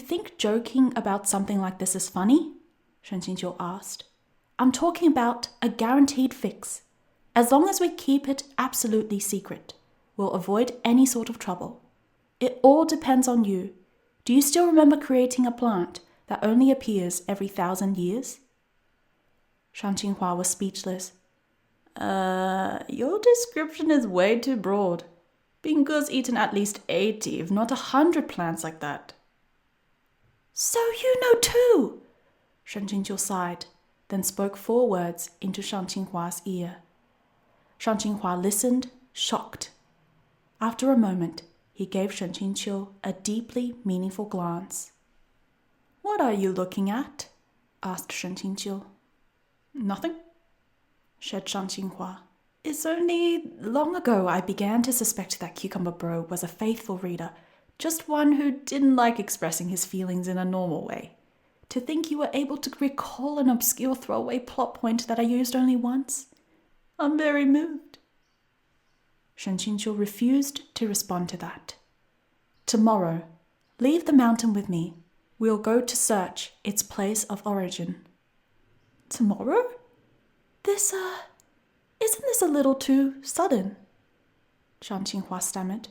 think joking about something like this is funny? Shen Qingqiu asked. I'm talking about a guaranteed fix. As long as we keep it absolutely secret, we'll avoid any sort of trouble. It all depends on you. Do you still remember creating a plant that only appears every 1,000 years? Shan Qinghua was speechless. Your description is way too broad. Bingge's eaten at least 80, if not 100 plants like that. So you know too! Shen Qingqiu sighed, then spoke 4 words into Shan Qinghua's ear. Shan Qinghua listened, shocked. After a moment, he gave Shen Qingqiu a deeply meaningful glance. What are you looking at? Asked Shen Qingqiu. Nothing, said Shan Qinghua. It's only long ago I began to suspect that Cucumber Bro was a faithful reader, just one who didn't like expressing his feelings in a normal way. To think you were able to recall an obscure throwaway plot point that I used only once? I'm very moved. Shen Qingqiu refused to respond to that. Tomorrow, leave the mountain with me. We'll go to search its place of origin. Tomorrow? Isn't this a little too sudden? Shan Qinghua stammered.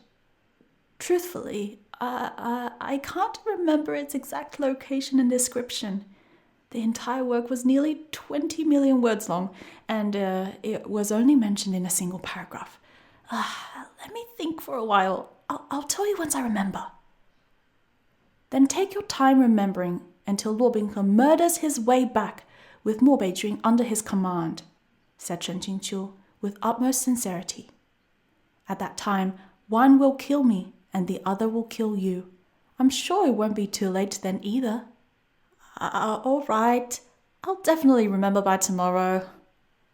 Truthfully, I can't remember its exact location and description. The entire work was nearly 20 million words long, and it was only mentioned in a single paragraph. Let me think for a while. I'll tell you once I remember. Then take your time remembering until Luo Binghe murders his way back with Mo Beijun under his command, said Shen Qingqiu with utmost sincerity. At that time, one will kill me and the other will kill you. I'm sure it won't be too late then either. All right, I'll definitely remember by tomorrow,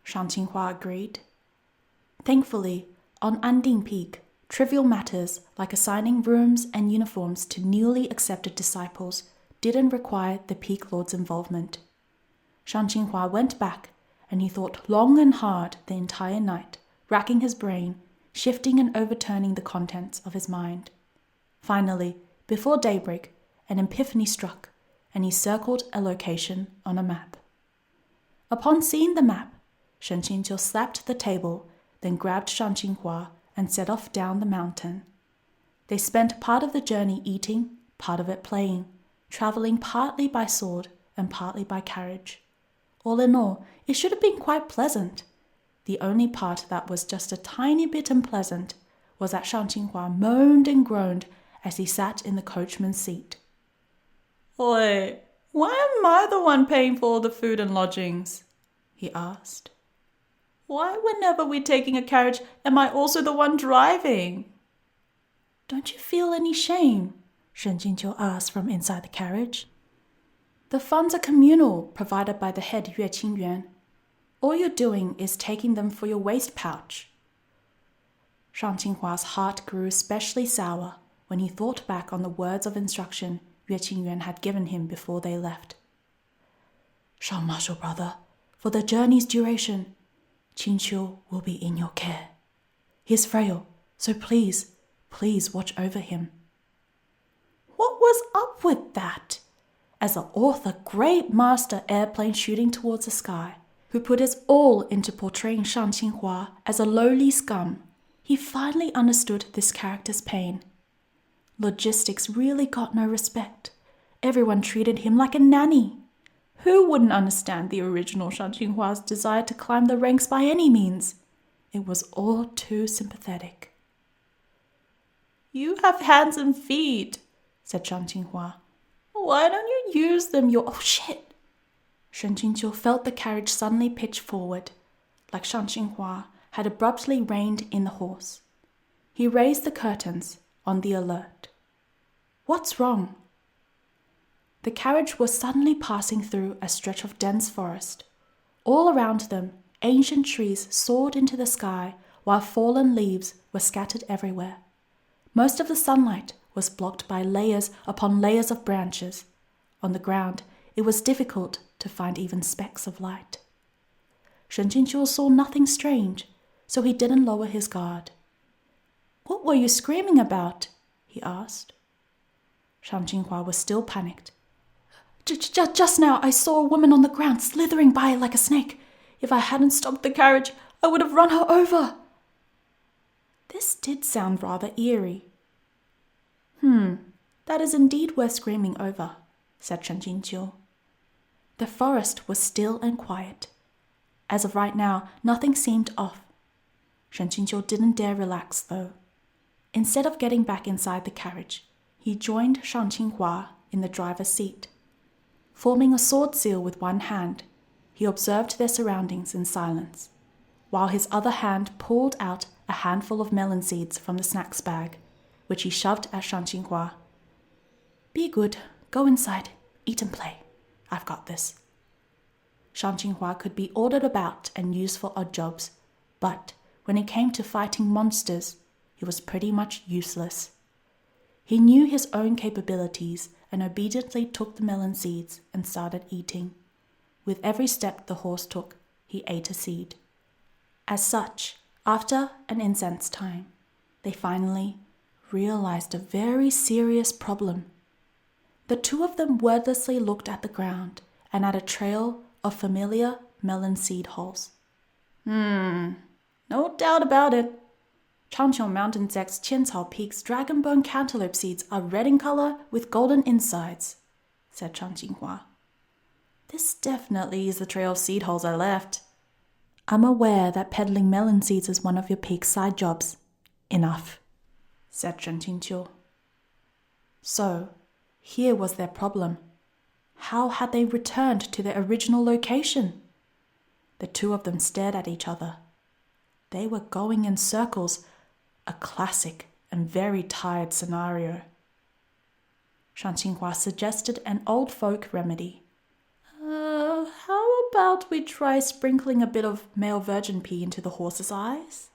Shan Qinghua agreed. Thankfully, on Anding Peak, trivial matters like assigning rooms and uniforms to newly accepted disciples didn't require the Peak Lord's involvement. Shan Qinghua went back, and he thought long and hard the entire night, racking his brain, shifting and overturning the contents of his mind. Finally, before daybreak, an epiphany struck, and he circled a location on a map. Upon seeing the map, Shen Qingqiu slapped the table, then grabbed Shan Qinghua and set off down the mountain. They spent part of the journey eating, part of it playing, travelling partly by sword and partly by carriage. All in all, it should have been quite pleasant. The only part that was just a tiny bit unpleasant was that Shan Qinghua moaned and groaned as he sat in the coachman's seat. Oi, why am I the one paying for all the food and lodgings? He asked. Why, whenever we're taking a carriage, am I also the one driving? Don't you feel any shame? Shen Qingqiu asked from inside the carriage. The funds are communal, provided by the head Yue Qingyuan. All you're doing is taking them for your waist pouch. Shan Qinghua's heart grew especially sour when he thought back on the words of instruction Yue Qingyuan had given him before they left. Shan Marshal brother, for the journey's duration, Qingqiu will be in your care. He is frail, so please watch over him. What was up with that? As an author, great master airplane shooting towards the sky, who put his all into portraying Shan Qinghua as a lowly scum, he finally understood this character's pain. Logistics really got no respect. Everyone treated him like a nanny. Who wouldn't understand the original Shan Qinghua's desire to climb the ranks by any means? It was all too sympathetic. You have hands and feet, said Shan Qinghua. Why don't you use them? Oh shit! Shen Qingqiu felt the carriage suddenly pitch forward, like Shan Qinghua had abruptly reined in the horse. He raised the curtains, on the alert. What's wrong? The carriage was suddenly passing through a stretch of dense forest. All around them, ancient trees soared into the sky, while fallen leaves were scattered everywhere. Most of the sunlight was blocked by layers upon layers of branches. On the ground, it was difficult to find even specks of light. Shen Qingqiu saw nothing strange, so he didn't lower his guard. What were you screaming about? He asked. Shang Qinghua was still panicked. Just now I saw a woman on the ground slithering by like a snake. If I hadn't stopped the carriage, I would have run her over. This did sound rather eerie. That is indeed worth screaming over, said Shen Qingqiu. The forest was still and quiet. As of right now, nothing seemed off. Shen Qingqiu didn't dare relax, though. Instead of getting back inside the carriage, he joined Shang Qinghua in the driver's seat. Forming a sword seal with one hand, he observed their surroundings in silence, while his other hand pulled out a handful of melon seeds from the snacks bag, which he shoved at Shang Qinghua. Be good, go inside, eat and play. I've got this. Shang Qinghua could be ordered about and used for odd jobs, but when it came to fighting monsters, he was pretty much useless. He knew his own capabilities and obediently took the melon seeds and started eating. With every step the horse took, he ate a seed. As such, after an incense time, they finally realized a very serious problem. The two of them wordlessly looked at the ground and at a trail of familiar melon seed holes. No doubt about it. Changqiu Mountain Sect's Qiancao Peak's dragonbone cantaloupe seeds are red in color with golden insides, said Shang Qinghua. This definitely is the trail of seed holes I left. I'm aware that peddling melon seeds is one of your peak's side jobs. Enough, said Shen Qingqiu. So, here was their problem. How had they returned to their original location? The two of them stared at each other. They were going in circles, a classic and very tired scenario. Shang Qinghua suggested an old folk remedy. How about we try sprinkling a bit of male virgin pea into the horse's eyes?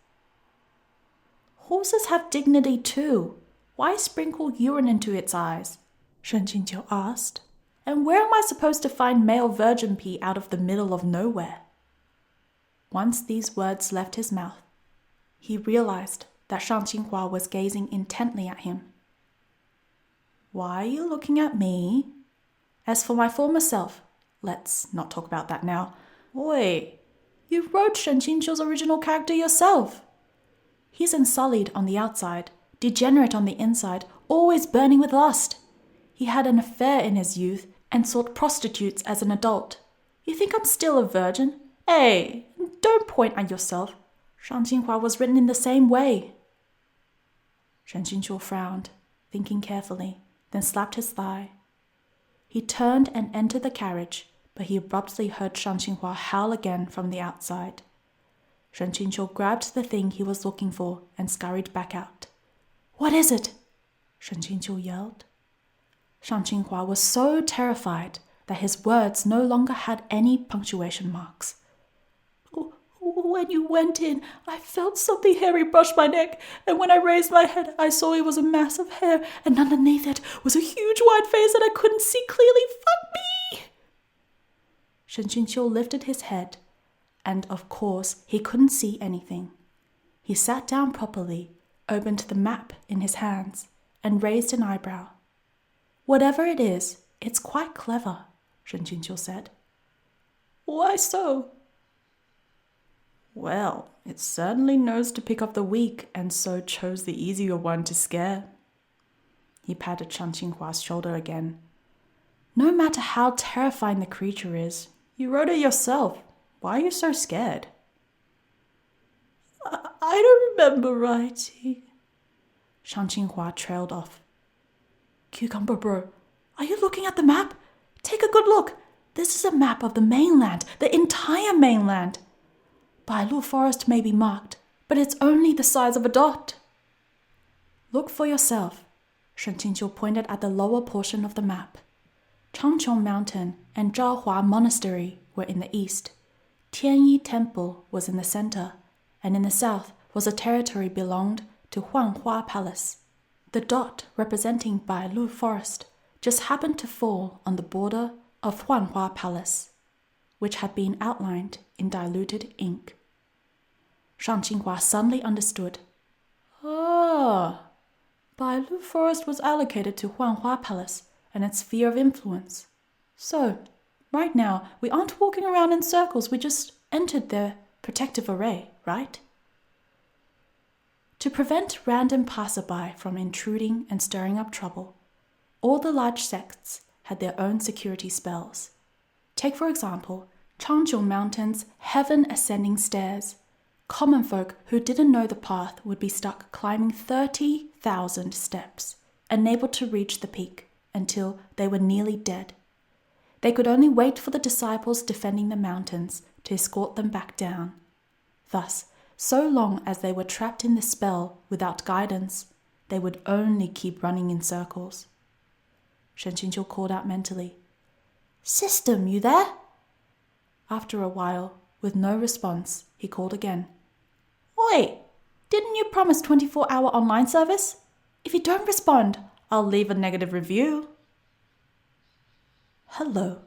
Horses have dignity too. Why sprinkle urine into its eyes? Shen Qingqiu asked. And where am I supposed to find male virgin pea out of the middle of nowhere? Once these words left his mouth, he realized that Shang Qinghua was gazing intently at him. Why are you looking at me? As for my former self, let's not talk about that now. Wait, you wrote Shen Qingqiu's original character yourself. He's unsullied on the outside, degenerate on the inside, always burning with lust. He had an affair in his youth and sought prostitutes as an adult. You think I'm still a virgin? Hey, don't point at yourself. Shang Qinghua was written in the same way. Shen Qingqiu frowned, thinking carefully, then slapped his thigh. He turned and entered the carriage, but he abruptly heard Shang Qinghua howl again from the outside. Shen Qingqiu grabbed the thing he was looking for and scurried back out. What is it? Shen Qingqiu yelled. Shang Qinghua was so terrified that his words no longer had any punctuation marks. When you went in, I felt something hairy brush my neck, and when I raised my head, I saw it was a mass of hair, and underneath it was a huge white face that I couldn't see clearly. Fuck me! Shen Qingqiu lifted his head, and of course he couldn't see anything. He sat down properly, opened the map in his hands, and raised an eyebrow. Whatever it is, it's quite clever, Shen Qingqiu said. Why so? Well, it certainly knows to pick up the weak, and so chose the easier one to scare. He patted Shang Qinghua's shoulder again. No matter how terrifying the creature is, you wrote it yourself. Why are you so scared? I don't remember writing. Shang Qinghua trailed off. Cucumber Bro, are you looking at the map? Take a good look. This is a map of the mainland, the entire mainland. Bailu Forest may be marked, but it's only the size of a dot. Look for yourself. Shen Qingqiu pointed at the lower portion of the map. Changqiu Mountain and Zhaohua Monastery were in the east. Tianyi Temple was in the center, and in the south was a territory belonged to Huanhua Palace. The dot representing Bailu Forest just happened to fall on the border of Huanhua Palace, which had been outlined in diluted ink. Shang Qinghua suddenly understood. Bailu Forest was allocated to Huanhua Palace and its sphere of influence. So, right now, we aren't walking around in circles, we just entered their protective array, right? To prevent random passerby from intruding and stirring up trouble, all the large sects had their own security spells. Take, for example, Changjiang Mountain's Heaven Ascending Stairs. Common folk who didn't know the path would be stuck climbing 30,000 steps, unable to reach the peak until they were nearly dead. They could only wait for the disciples defending the mountains to escort them back down. Thus, so long as they were trapped in the spell without guidance, they would only keep running in circles. Shen Qingqiu called out mentally, "System, you there?" After a while, with no response, he called again. "Oi, didn't you promise 24-hour online service? If you don't respond, I'll leave a negative review." Hello,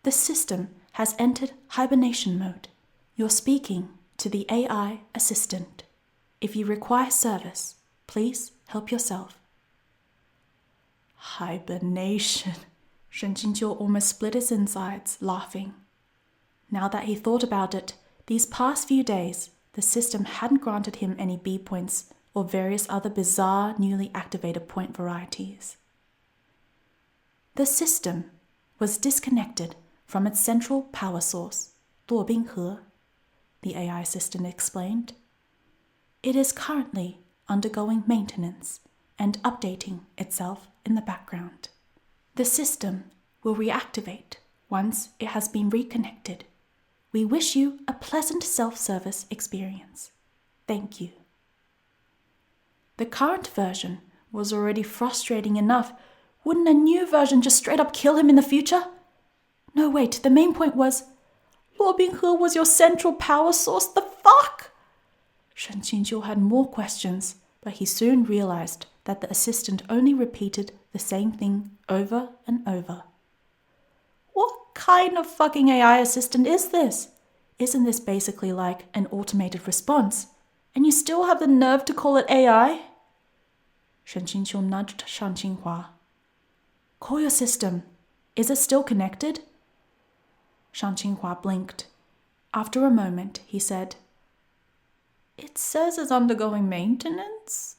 the system has entered hibernation mode. You're speaking to the AI assistant. If you require service, please help yourself. Hibernation. Shen Qingqiu almost split his insides, laughing. Now that he thought about it, these past few days, the system hadn't granted him any B points or various other bizarre, newly activated point varieties. The system was disconnected from its central power source, Duobinghe, the AI assistant explained. It is currently undergoing maintenance and updating itself in the background. The system will reactivate once it has been reconnected. We wish you a pleasant self-service experience. Thank you. The current version was already frustrating enough. Wouldn't a new version just straight up kill him in the future? No, wait, the main point was, Luobinghe was your central power source? The fuck? Shen Qingqiu had more questions, but he soon realized that the assistant only repeated the same thing over and over. What kind of fucking AI assistant is this? Isn't this basically like an automated response? And you still have the nerve to call it AI? Shen Qingqiu nudged Shang Qinghua. Call your system. Is it still connected? Shang Qinghua blinked. After a moment, he said, It says it's undergoing maintenance.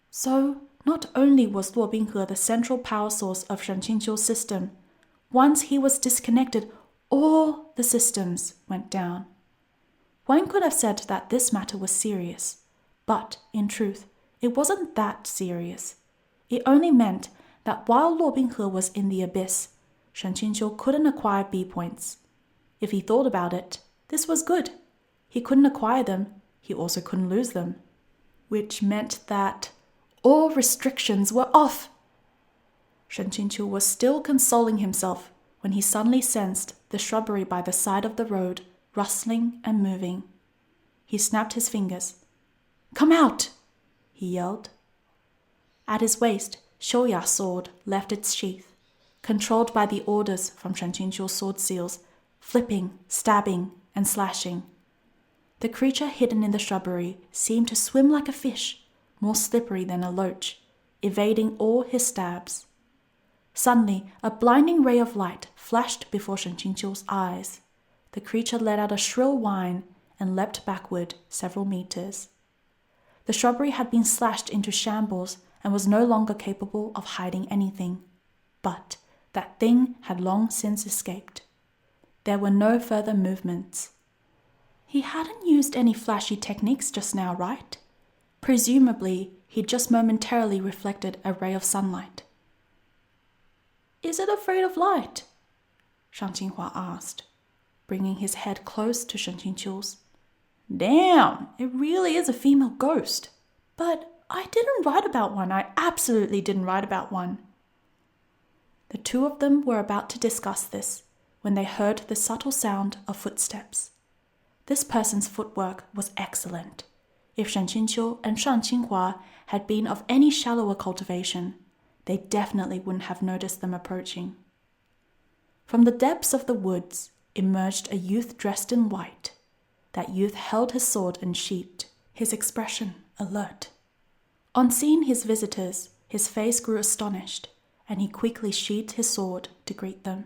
So, not only was Luobinghe the central power source of Shen Qingqiu's system, once he was disconnected, all the systems went down. One could have said that this matter was serious, but, in truth, it wasn't that serious. It only meant that while Luobinghe was in the abyss, Shen Qingqiu couldn't acquire B points. If he thought about it, this was good. He couldn't acquire them, he also couldn't lose them, which meant that all restrictions were off. Shen Qingqiu was still consoling himself when he suddenly sensed the shrubbery by the side of the road rustling and moving. He snapped his fingers. "Come out!" he yelled. At his waist, Shouya's sword left its sheath, controlled by the orders from Shen Qingqiu's sword seals, flipping, stabbing, and slashing. The creature hidden in the shrubbery seemed to swim like a fish, more slippery than a loach, evading all his stabs. Suddenly, a blinding ray of light flashed before Shen Qingqiu's eyes. The creature let out a shrill whine and leapt backward several meters. The shrubbery had been slashed into shambles and was no longer capable of hiding anything. But that thing had long since escaped. There were no further movements. He hadn't used any flashy techniques just now, right? Presumably, he'd just momentarily reflected a ray of sunlight. "Is it afraid of light?" Shang Qinghua asked, bringing his head close to Shen Qingqiu's. "Damn, it really is a female ghost. But I didn't write about one. I absolutely didn't write about one." The two of them were about to discuss this when they heard the subtle sound of footsteps. This person's footwork was excellent. If Shen Qingqiu and Shang Qinghua had been of any shallower cultivation, they definitely wouldn't have noticed them approaching. From the depths of the woods emerged a youth dressed in white. That youth held his sword unsheathed, his expression alert. On seeing his visitors, his face grew astonished, and he quickly sheathed his sword to greet them.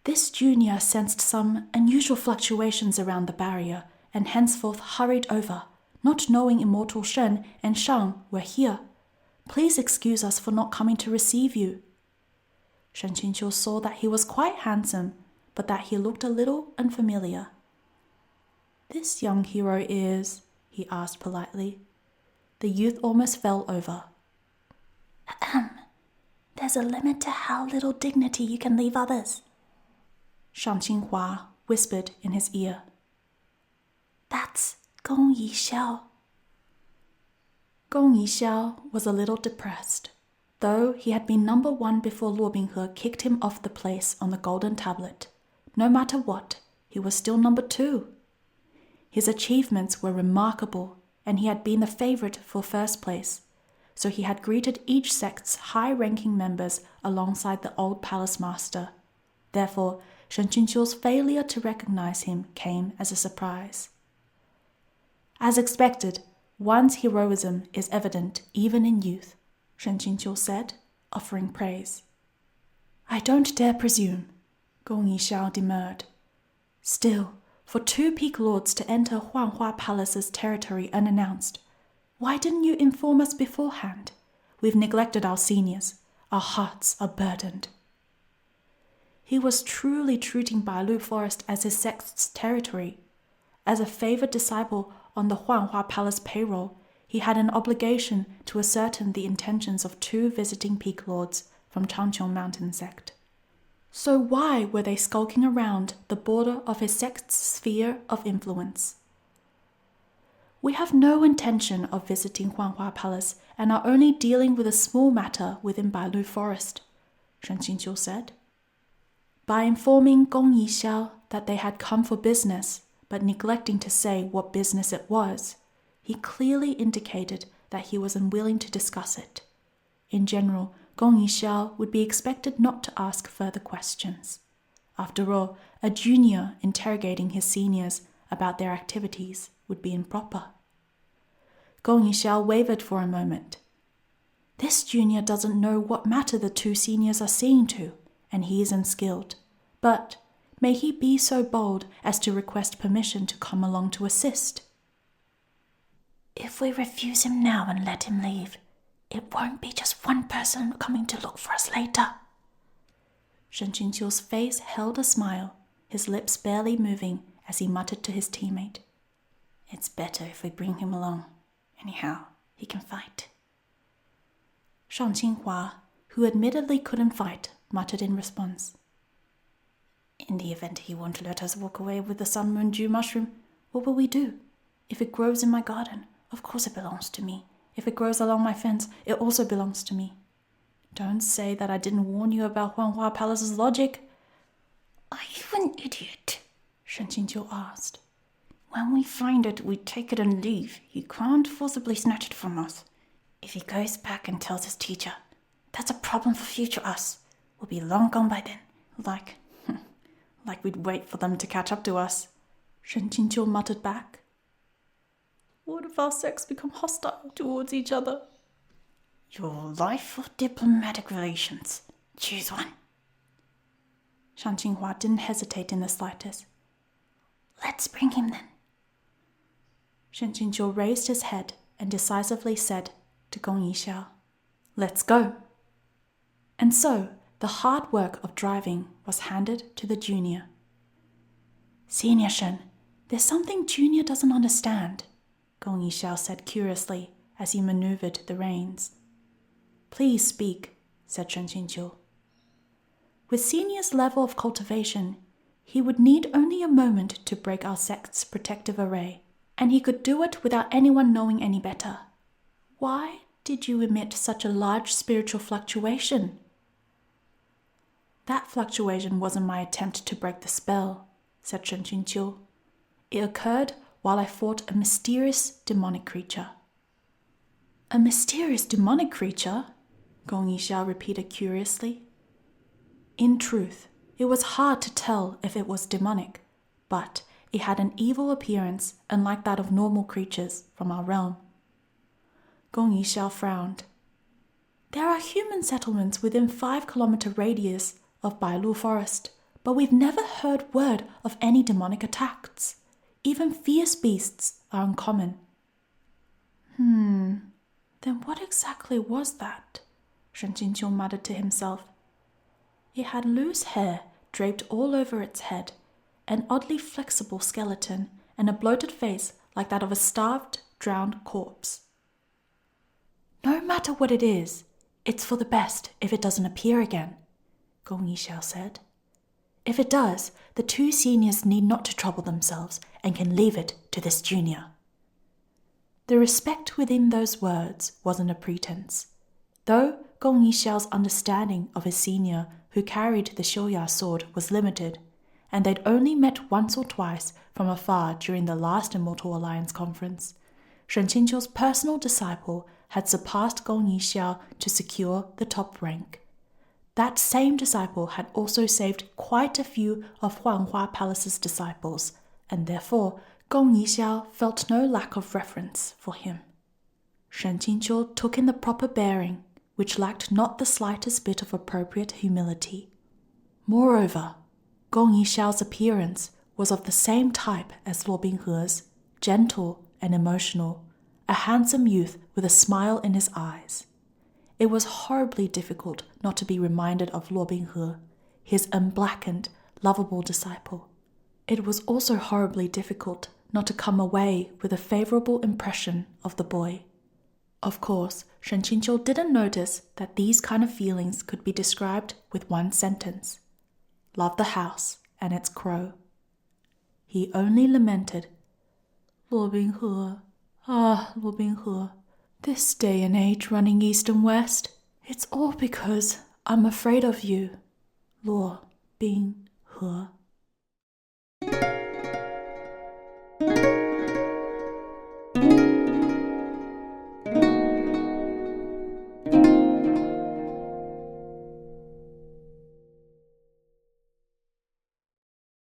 This junior sensed some unusual fluctuations around the barrier, and henceforth hurried over, not knowing Immortal Shen and Shang were here. Please excuse us for not coming to receive you. Shen Qingqiu saw that he was quite handsome, but that he looked a little unfamiliar. This young hero is, he asked politely. The youth almost fell over. There's a limit to how little dignity you can leave others, Shang Qinghua whispered in his ear. That's Gong Yixiao. Gong Yixiao was a little depressed. Though he had been number 1 before Luo Binghe kicked him off the place on the golden tablet, no matter what, he was still number 2. His achievements were remarkable, and he had been the favorite for first place, so he had greeted each sect's high-ranking members alongside the old palace master. Therefore, Shen Qingqiu's failure to recognize him came as a surprise. As expected, one's heroism is evident even in youth, Shen Qingqiu said, offering praise. I don't dare presume, Gong Yixiao demurred. Still, for 2 peak lords to enter Huanhua Palace's territory unannounced, why didn't you inform us beforehand? We've neglected our seniors. Our hearts are burdened. He was truly treating Bailu Forest as his sect's territory. As a favored disciple on the Huanhua Palace payroll, he had an obligation to ascertain the intentions of 2 visiting peak lords from Changqiong Mountain sect. So why were they skulking around the border of his sect's sphere of influence? We have no intention of visiting Huanhua Palace and are only dealing with a small matter within Bailu Forest, Shen Qingqiu said. By informing Gong Yixiao that they had come for business, but neglecting to say what business it was, he clearly indicated that he was unwilling to discuss it. In general, Gong Yixiao would be expected not to ask further questions. After all, a junior interrogating his seniors about their activities would be improper. Gong Yixiao wavered for a moment. This junior doesn't know what matter the 2 seniors are seeing to, and he is unskilled. But may he be so bold as to request permission to come along to assist? If we refuse him now and let him leave, it won't be just one person coming to look for us later. Shen Qingqiu's face held a smile, his lips barely moving as he muttered to his teammate. It's better if we bring him along. Anyhow, he can fight. Shang Qinghua, who admittedly couldn't fight, muttered in response. In the event he won't let us walk away with the Sun Moon Dew mushroom, what will we do? If it grows in my garden, of course it belongs to me. If it grows along my fence, it also belongs to me. Don't say that I didn't warn you about Huanhua Palace's logic. Are you an idiot? Shen Qingqiu asked. When we find it, we take it and leave. He can't forcibly snatch it from us. If he goes back and tells his teacher, that's a problem for future us. We'll be long gone by then. Like we'd wait for them to catch up to us. Shen Qingqiu muttered back. What if our sects become hostile towards each other? Your life or diplomatic relations? Choose one. Shang Qinghua didn't hesitate in the slightest. Let's bring him then. Shen Qingqiu raised his head and decisively said to Gong Yixiao, Let's go. And so the hard work of driving was handed to the junior. Senior Shen, there's something Junior doesn't understand, Gong Yixiao said curiously as he maneuvered the reins. Please speak, said Shen Qingqiu. With Senior's level of cultivation, he would need only a moment to break our sect's protective array, and he could do it without anyone knowing any better. Why did you emit such a large spiritual fluctuation? That fluctuation wasn't my attempt to break the spell, said Shen Qingqiu. It occurred while I fought a mysterious demonic creature. A mysterious demonic creature? Gong Yixiao repeated curiously. In truth, it was hard to tell if it was demonic, but it had an evil appearance unlike that of normal creatures from our realm. Gong Yixiao frowned. There are human settlements within 5-kilometer radius of Bailu Forest, but we've never heard word of any demonic attacks. Even fierce beasts are uncommon. Then what exactly was that? Shen Qingqiu muttered to himself. It had loose hair draped all over its head, an oddly flexible skeleton, and a bloated face like that of a starved, drowned corpse. No matter what it is, it's for the best if it doesn't appear again, Gong Yixiao said. If it does, the 2 seniors need not to trouble themselves and can leave it to this junior. The respect within those words wasn't a pretense, though Gong Yixiao's understanding of his senior who carried the Xiuya sword was limited, and they'd only met once or twice from afar during the last Immortal Alliance conference. Shen Qingqiu's personal disciple had surpassed Gong Yixiao to secure the top rank. That same disciple had also saved quite a few of Huanhua Palace's disciples, and therefore Gong Yixiao felt no lack of reverence for him. Shen Qingqiu took in the proper bearing, which lacked not the slightest bit of appropriate humility. Moreover, Gong Yixiao's appearance was of the same type as Luo Binghe's, gentle and emotional, a handsome youth with a smile in his eyes. It was horribly difficult not to be reminded of Luo Binghe, his unblackened, lovable disciple. It was also horribly difficult not to come away with a favorable impression of the boy. Of course, Shen Qingqiu didn't notice that these kind of feelings could be described with one sentence. Love the house and its crow. He only lamented, Luo Binghe, Luo Binghe, this day and age running east and west, it's all because I'm afraid of you, Luo Binghe.